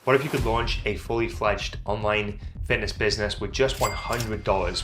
What if you could launch a fully fledged online fitness business with just $100?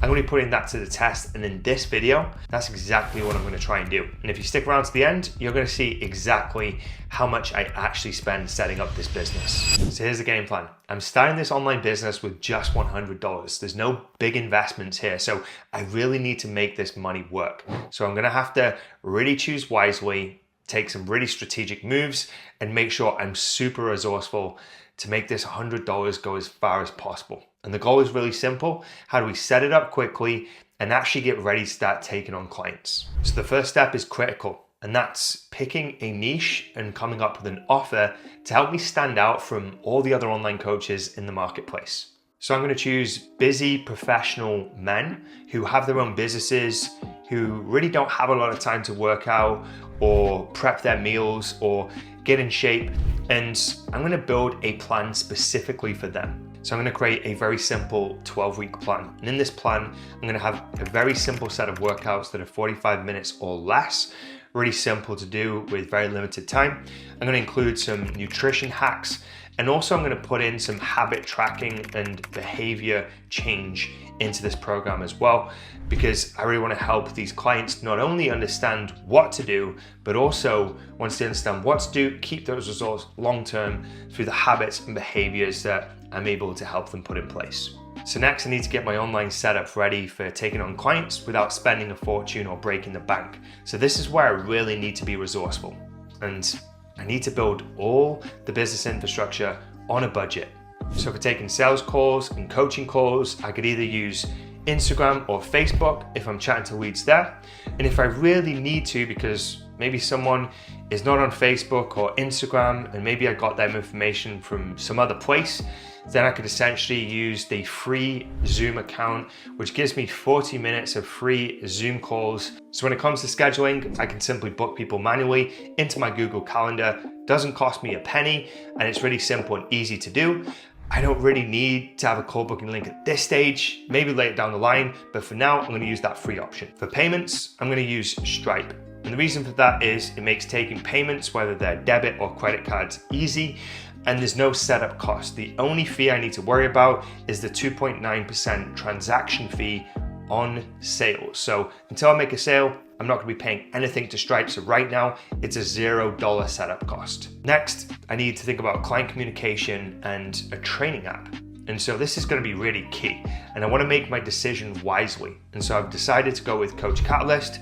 I'm going to be putting that to the test, and in this video, that's exactly what I'm going to try and do. And if you stick around to the end, you're going to see exactly how much I actually spend setting up this business. So here's the game plan. I'm starting this online business with just $100. There's no big investments here, so I really need to make this money work. So I'm going to have to really choose wisely, take some really strategic moves, and make sure I'm super resourceful to make this $100 go as far as possible. And the goal is really simple. How do we set it up quickly and actually get ready to start taking on clients? So the first step is critical, and that's picking a niche and coming up with an offer to help me stand out from all the other online coaches in the marketplace. So I'm going to choose busy professional men who have their own businesses, who really don't have a lot of time to work out or prep their meals or get in shape. And I'm going to build a plan specifically for them. So I'm going to create a very simple 12-week plan. And in this plan, I'm going to have a very simple set of workouts that are 45 minutes or less, really simple to do with very limited time. I'm going to include some nutrition hacks, and also I'm going to put in some habit tracking and behavior change into this program as well, because I really want to help these clients not only understand what to do, but also once they understand what to do, keep those results long-term through the habits and behaviors that I'm able to help them put in place. So next, I need to get my online setup ready for taking on clients without spending a fortune or breaking the bank. So this is where I really need to be resourceful. And I need to build all the business infrastructure on a budget. So for taking sales calls and coaching calls, I could either use Instagram or Facebook if I'm chatting to leads there. And if I really need to, because maybe someone is not on Facebook or Instagram, and maybe I got that information from some other place, then I could essentially use the free Zoom account, which gives me 40 minutes of free Zoom calls. So when it comes to scheduling, I can simply book people manually into my Google Calendar. Doesn't cost me a penny, and it's really simple and easy to do. I don't really need to have a call booking link at this stage, maybe later down the line, but for now, I'm going to use that free option. For payments, I'm going to use Stripe. And the reason for that is it makes taking payments, whether they're debit or credit cards, easy, and there's no setup cost. The only fee I need to worry about is the 2.9% transaction fee on sales. So until I make a sale, I'm not going to be paying anything to Stripe. So right now, it's a $0 setup cost. Next, I need to think about client communication and a training app. And so this is going to be really key. And I want to make my decision wisely. And so I've decided to go with Coach Catalyst.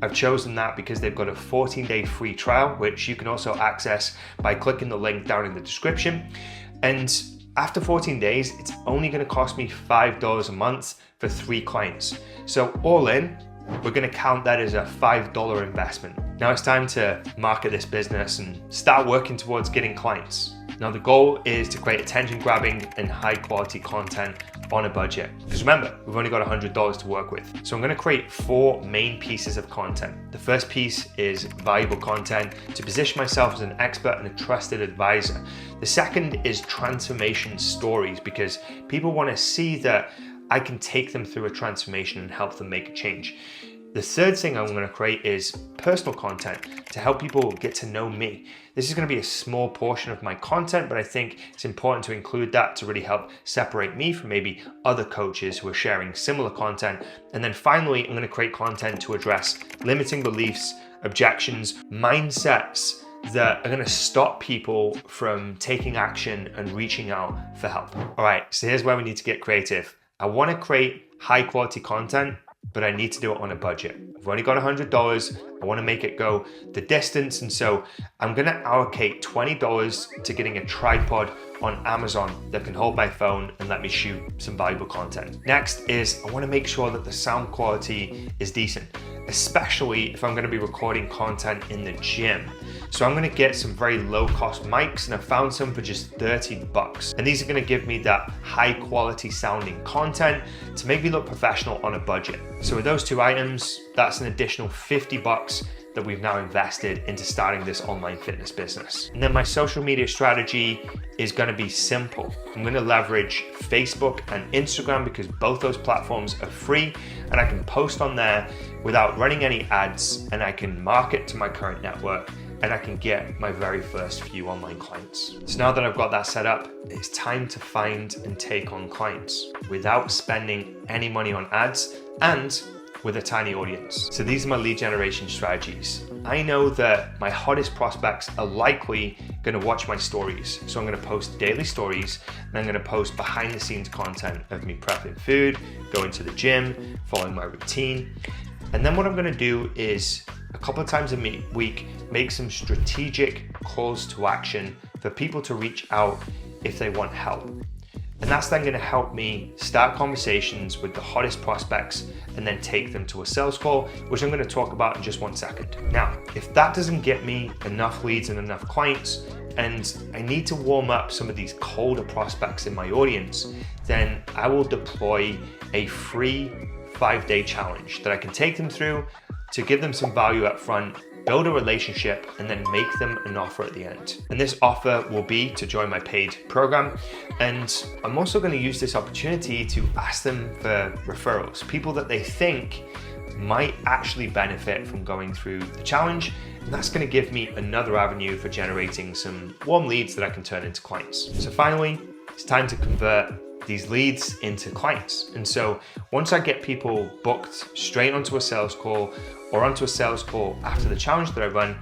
I've chosen that because they've got a 14-day free trial, which you can also access by clicking the link down in the description. And after 14 days, it's only going to cost me $5 a month for 3 clients. So all in, we're going to count that as a $5 investment. Now it's time to market this business and start working towards getting clients. Now the goal is to create attention-grabbing and high-quality content on a budget. Because remember, we've only got $100 to work with. So I'm going to create 4 main pieces of content. The first piece is valuable content to position myself as an expert and a trusted advisor. The second is transformation stories, because people want to see that I can take them through a transformation and help them make a change. The third thing I'm going to create is personal content to help people get to know me. This is going to be a small portion of my content, but I think it's important to include that to really help separate me from maybe other coaches who are sharing similar content. And then finally, I'm going to create content to address limiting beliefs, objections, mindsets that are going to stop people from taking action and reaching out for help. All right, so here's where we need to get creative. I want to create high quality content, but I need to do it on a budget. I've only got $100. I want to make it go the distance. And so I'm going to allocate $20 to getting a tripod on Amazon that can hold my phone and let me shoot some valuable content. Next is I want to make sure that the sound quality is decent, especially if I'm going to be recording content in the gym. So I'm going to get some very low cost mics, and I found some for just $30. And these are going to give me that high quality sounding content to make me look professional on a budget. So with those 2 items, that's an additional $50 that we've now invested into starting this online fitness business. And then my social media strategy is going to be simple. I'm going to leverage Facebook and Instagram because both those platforms are free, and I can post on there without running any ads, and I can market to my current network and I can get my very first few online clients. So now that I've got that set up, it's time to find and take on clients without spending any money on ads and with a tiny audience. So these are my lead generation strategies. I know that my hottest prospects are likely going to watch my stories. So I'm going to post daily stories, and I'm going to post behind the scenes content of me prepping food, going to the gym, following my routine. And then what I'm going to do is a couple of times a week, make some strategic calls to action for people to reach out if they want help. And that's then going to help me start conversations with the hottest prospects and then take them to a sales call, which I'm going to talk about in just 1 second. Now, if that doesn't get me enough leads and enough clients, and I need to warm up some of these colder prospects in my audience, then I will deploy a free 5-day challenge that I can take them through to give them some value up front, build a relationship, and then make them an offer at the end. And this offer will be to join my paid program. And I'm also going to use this opportunity to ask them for referrals, people that they think might actually benefit from going through the challenge. And that's going to give me another avenue for generating some warm leads that I can turn into clients. So finally, it's time to convert these leads into clients. And so once I get people booked straight onto a sales call or onto a sales call after the challenge that I run,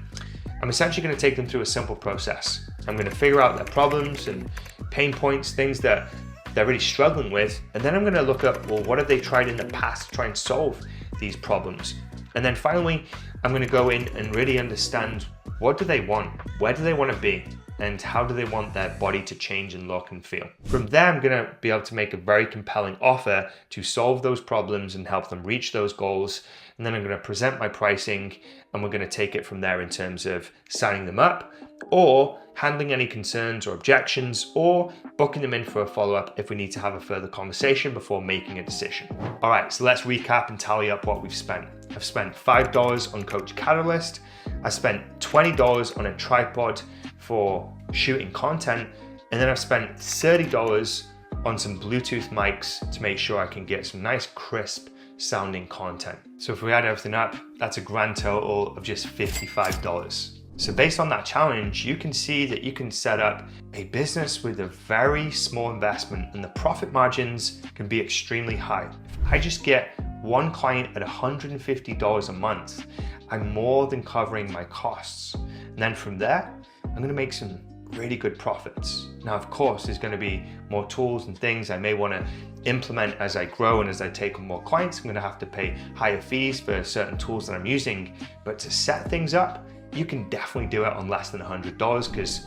I'm essentially going to take them through a simple process. I'm going to figure out their problems and pain points, things that they're really struggling with. And then I'm going to look up, well, what have they tried in the past to try and solve these problems? And then finally, I'm going to go in and really understand, what do they want? Where do they want to be? And how do they want their body to change and look and feel? From there, I'm going to be able to make a very compelling offer to solve those problems and help them reach those goals. And then I'm going to present my pricing, and we're going to take it from there in terms of signing them up or handling any concerns or objections, or booking them in for a follow-up if we need to have a further conversation before making a decision. All right, so let's recap and tally up what we've spent. I've spent $5 on Coach Catalyst. I spent $20 on a tripod for shooting content, and then I've spent $30 on some Bluetooth mics to make sure I can get some nice crisp sounding content. So if we add everything up, that's a grand total of just $55. So based on that challenge, you can see that you can set up a business with a very small investment, and the profit margins can be extremely high. If I just get one client at $150 a month, I'm more than covering my costs. And then from there, I'm going to make some really good profits. Now, of course, there's going to be more tools and things I may want to implement as I grow and as I take on more clients. I'm going to have to pay higher fees for certain tools that I'm using. But to set things up, you can definitely do it on less than $100 because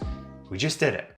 we just did it.